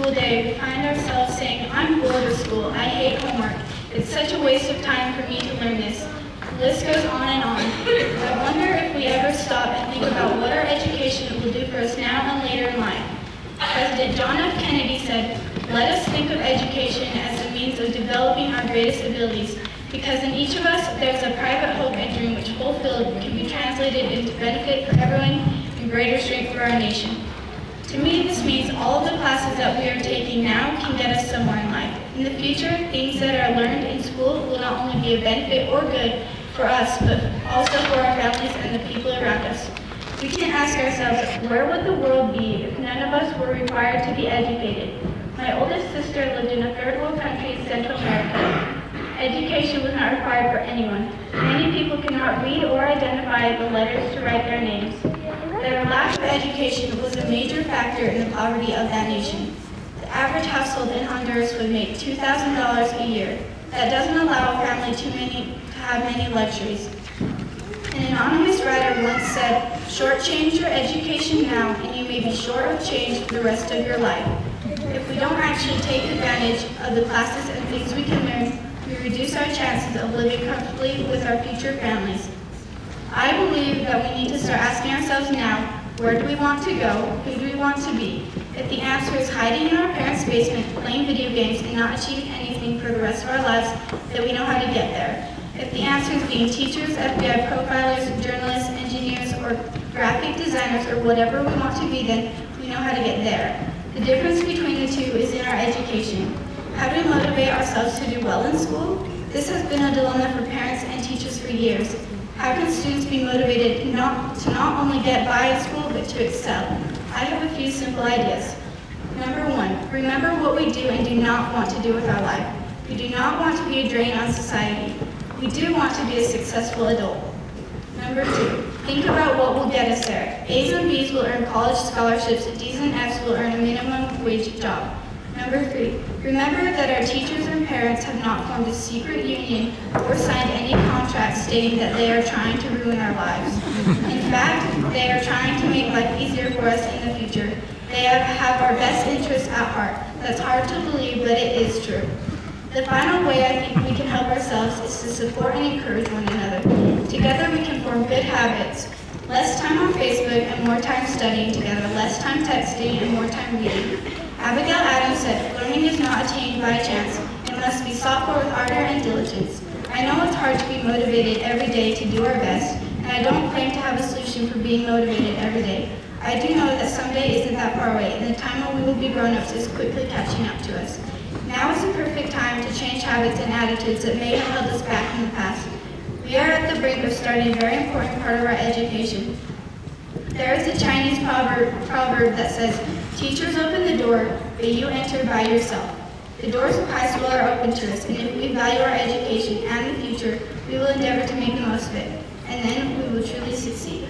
school day, we find ourselves saying, I'm bored of school, I hate homework, it's such a waste of time for me to learn this. The list goes on and on. I wonder if we ever stop and think about what our education will do for us now and later in life. President John F. Kennedy said, let us think of education as a means of developing our greatest abilities, because in each of us there's a private hope and dream which fulfilled can be translated into benefit for everyone and greater strength for our nation. To me, this means all of the classes that we are taking now can get us somewhere in life. In the future, things that are learned in school will not only be a benefit or good for us, but also for our families and the people around us. We can ask ourselves, where would the world be if none of us were required to be educated? My oldest sister lived in a third world country in Central America. Education was not required for anyone. Many people cannot read or identify the letters to write their names. Their lack of education was a major factor in the poverty of that nation. The average household in Honduras would make $2,000 a year. That doesn't allow a family to have many luxuries. An anonymous writer once said, shortchange your education now and you may be short of change for the rest of your life. If we don't actually take advantage of the classes and things we can learn, we reduce our chances of living comfortably with our future families. I believe that we need to start asking ourselves now, where do we want to go? Who do we want to be? If the answer is hiding in our parents' basement, playing video games, and not achieving anything for the rest of our lives, then we know how to get there. If the answer is being teachers, FBI profilers, journalists, engineers, or graphic designers, or whatever we want to be, then we know how to get there. The difference between the two is in our education. How do we motivate ourselves to do well in school? This has been a dilemma for parents and teachers for years. How can students be motivated to not only get by in school, but to excel? I have a few simple ideas. Number one, remember what we do and do not want to do with our life. We do not want to be a drain on society. We do want to be a successful adult. Number two, think about what will get us there. A's and B's will earn college scholarships, D's and F's will earn a minimum wage job. Number three, remember that our teachers and parents have not formed a secret union or signed any contracts stating that they are trying to ruin our lives. In fact, they are trying to make life easier for us in the future. They have our best interests at heart. That's hard to believe, but it is true. The final way I think we can help ourselves is to support and encourage one another. Together we can form good habits. Less time on Facebook and more time studying together, less time texting and more time reading. Abigail Adams said, learning is not attained by chance. It must be sought for with ardor and diligence. I know it's hard to be motivated every day to do our best, and I don't claim to have a solution for being motivated every day. I do know that someday isn't that far away, and the time when we will be grown-ups is quickly catching up to us. Now is the perfect time to change habits and attitudes that may have held us back in the past. We are at the brink of starting a very important part of our education. There is a Chinese proverb that says, teachers open the door, but you enter by yourself. The doors of high school are open to us, and if we value our education and the future, we will endeavor to make the most of it, and then we will truly succeed.